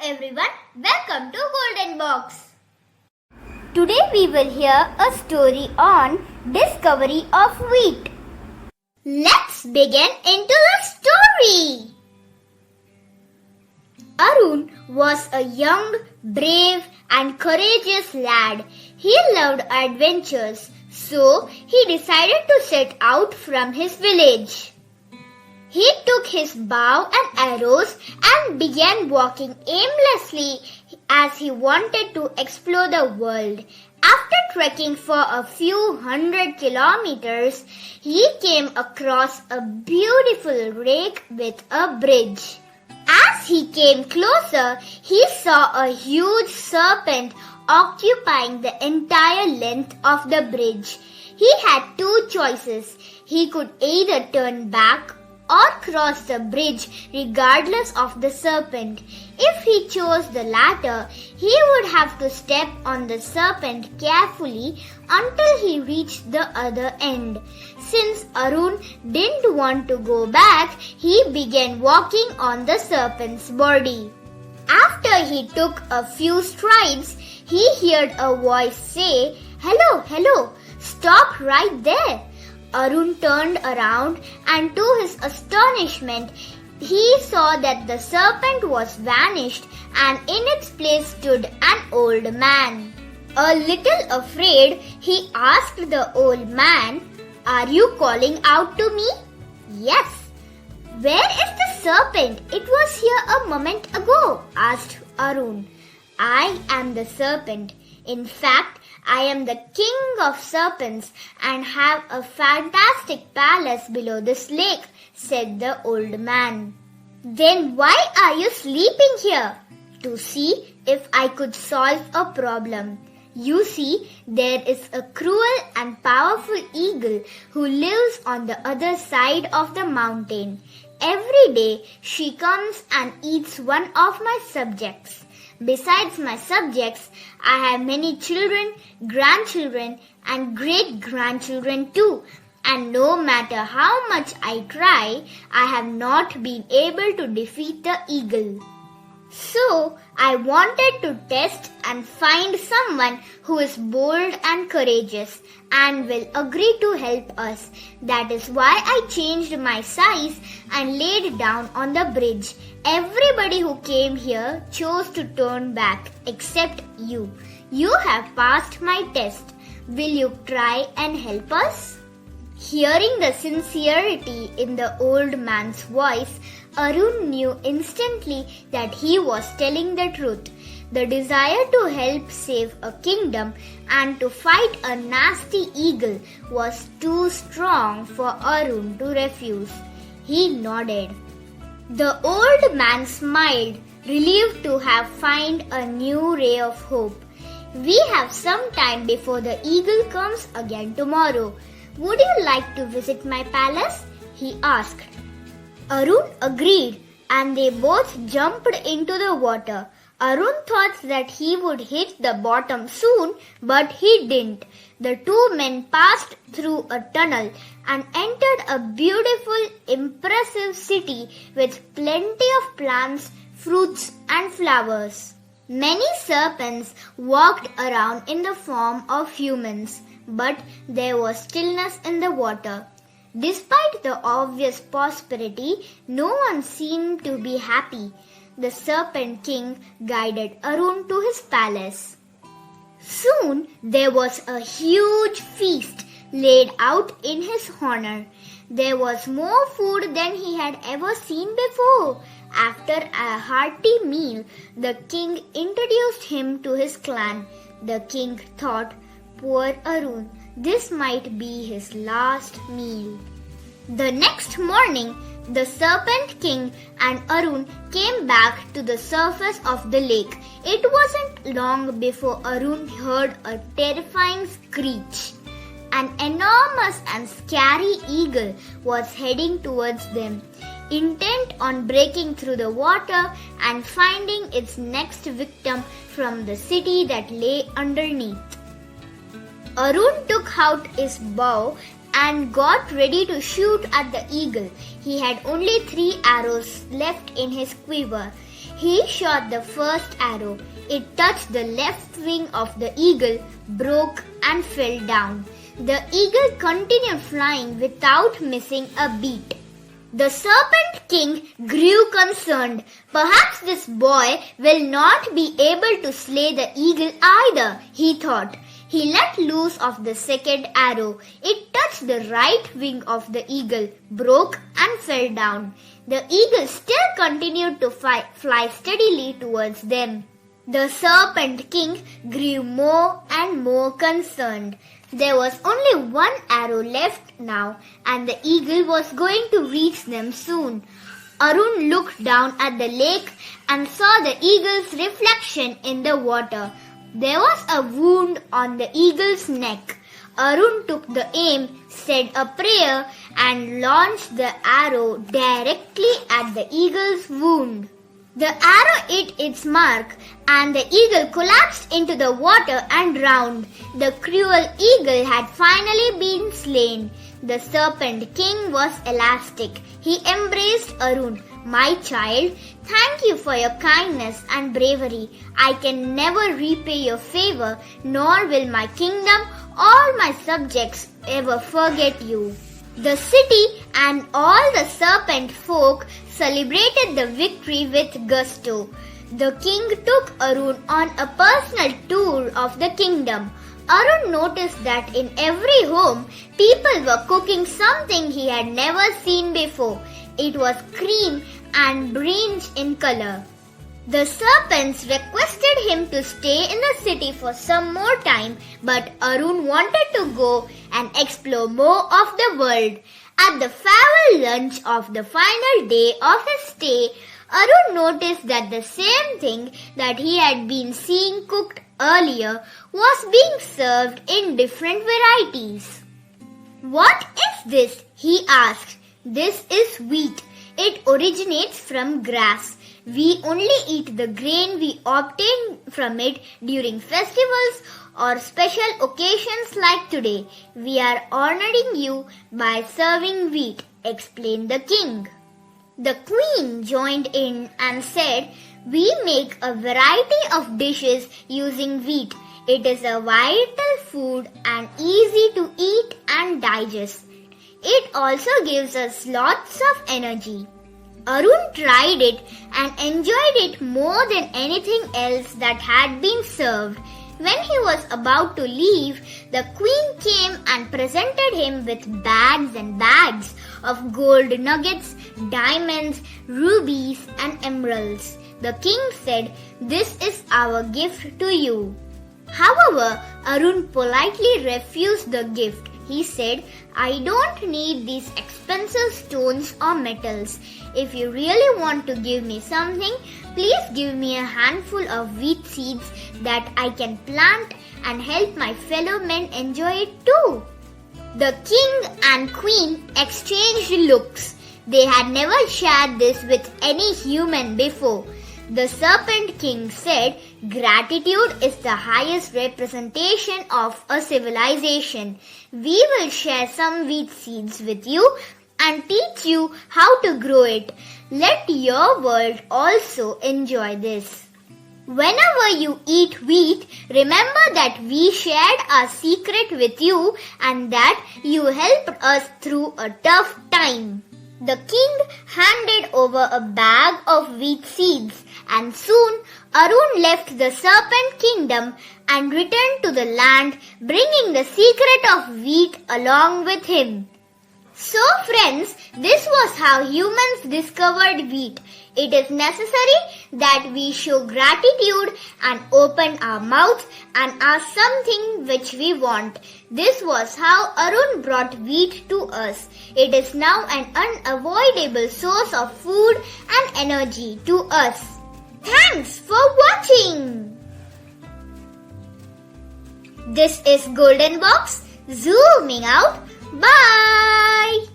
everyone, welcome to Golden Box. Today we will hear a story on discovery of wheat. Let's begin into the story. Arun was a young, brave and courageous lad. He loved adventures, so he decided to set out from his village. He took his bow and arrows and began walking aimlessly as he wanted to explore the world. After trekking for a few hundred kilometers, he came across a beautiful lake with a bridge. As he came closer, he saw a huge serpent occupying the entire length of the bridge. He had two choices. He could either turn back or cross the bridge regardless of the serpent. If he chose the latter, he would have to step on the serpent carefully until he reached the other end. Since Arun didn't want to go back, he began walking on the serpent's body. After he took a few strides, he heard a voice say, "Hello, hello, stop right there." Arun turned around and to his astonishment, he saw that the serpent was vanished and in its place stood an old man. A little afraid, he asked the old man, "Are you calling out to me?" "Yes." "Where is the serpent? It was here a moment ago," asked Arun. "I am the serpent. In fact, I am the king of serpents and have a fantastic palace below this lake," said the old man. "Then why are you sleeping here?" "To see if I could solve a problem. You see, there is a cruel and powerful eagle who lives on the other side of the mountain. Every day she comes and eats one of my subjects. Besides my subjects, I have many children, grandchildren and great-grandchildren too, and no matter how much I try, I have not been able to defeat the eagle. So, I wanted to test and find someone who is bold and courageous and will agree to help us. That is why I changed my size and laid down on the bridge. Everybody who came here chose to turn back except you. You have passed my test. Will you try and help us?" Hearing the sincerity in the old man's voice, Arun knew instantly that he was telling the truth. The desire to help save a kingdom and to fight a nasty eagle was too strong for Arun to refuse. He nodded. The old man smiled, relieved to have found a new ray of hope. "We have some time before the eagle comes again tomorrow. Would you like to visit my palace?" he asked. Arun agreed and they both jumped into the water. Arun thought that he would hit the bottom soon, but he didn't. The two men passed through a tunnel and entered a beautiful, impressive city with plenty of plants, fruits and flowers. Many serpents walked around in the form of humans, but there was stillness in the water. Despite the obvious prosperity, no one seemed to be happy. The Serpent King guided Arun to his palace. Soon there was a huge feast laid out in his honor. There was more food than he had ever seen before. After a hearty meal, the king introduced him to his clan. The king thought, "Poor Arun, this might be his last meal." The next morning, the Serpent King and Arun came back to the surface of the lake. It wasn't long before Arun heard a terrifying screech. An enormous and scary eagle was heading towards them, intent on breaking through the water and finding its next victim from the city that lay underneath. Arun took out his bow and got ready to shoot at the eagle. He had only 3 arrows left in his quiver. He shot the first arrow. It touched the left wing of the eagle, broke and fell down. The eagle continued flying without missing a beat. The Serpent King grew concerned. Perhaps this boy will not be able to slay the eagle either, he thought. He let loose of the second arrow. It touched the right wing of the eagle, broke and fell down. The eagle still continued to fly steadily towards them. The Serpent King grew more and more concerned. There was only one arrow left now, and the eagle was going to reach them soon. Arun looked down at the lake and saw the eagle's reflection in the water. There was a wound on the eagle's neck. Arun took the aim, said a prayer, and launched the arrow directly at the eagle's wound. The arrow hit its mark, and the eagle collapsed into the water and drowned. The cruel eagle had finally been slain. The Serpent King was elastic. He embraced Arun. My child, thank you for your kindness and bravery. I can never repay your favor, nor will my kingdom or my subjects ever forget you. The city and all the serpent folk celebrated the victory with gusto. The king took Arun on a personal tour of the kingdom. Arun noticed that in every home, people were cooking something he had never seen before. It was cream and bringe in color. The serpents requested him to stay in the city for some more time, but Arun wanted to go and explore more of the world. At the farewell lunch of the final day of his stay, Arun noticed that the same thing that he had been seeing cooked earlier was being served in different varieties. What is this? He asked. This is wheat. It originates from grass. We only eat the grain we obtain from it during festivals or special occasions like today. We are honoring you by serving wheat, explained the king. The queen joined in and said, we make a variety of dishes using wheat. It is a vital food and easy to eat and digest. It also gives us lots of energy. Arun tried it and enjoyed it more than anything else that had been served. When he was about to leave, the queen came and presented him with bags and bags of gold nuggets, diamonds, rubies, and emeralds. The king said, this is our gift to you. However, Arun politely refused the gift. He said, I don't need these expensive stones or metals. If you really want to give me something, please give me a handful of wheat seeds that I can plant and help my fellow men enjoy it too. The king and queen exchanged looks. They had never shared this with any human before. The Serpent King said, gratitude is the highest representation of a civilization. We will share some wheat seeds with you and teach you how to grow it. Let your world also enjoy this. Whenever you eat wheat, remember that we shared our secret with you and that you helped us through a tough time. The king handed over a bag of wheat seeds, and soon Arun left the serpent kingdom and returned to the land, bringing the secret of wheat along with him. So friends, this was how humans discovered wheat. It is necessary that we show gratitude and open our mouths and ask something which we want. This was how Arun brought wheat to us. It is now an unavoidable source of food and energy to us. Thanks for watching. This is Golden Box zooming out. Bye.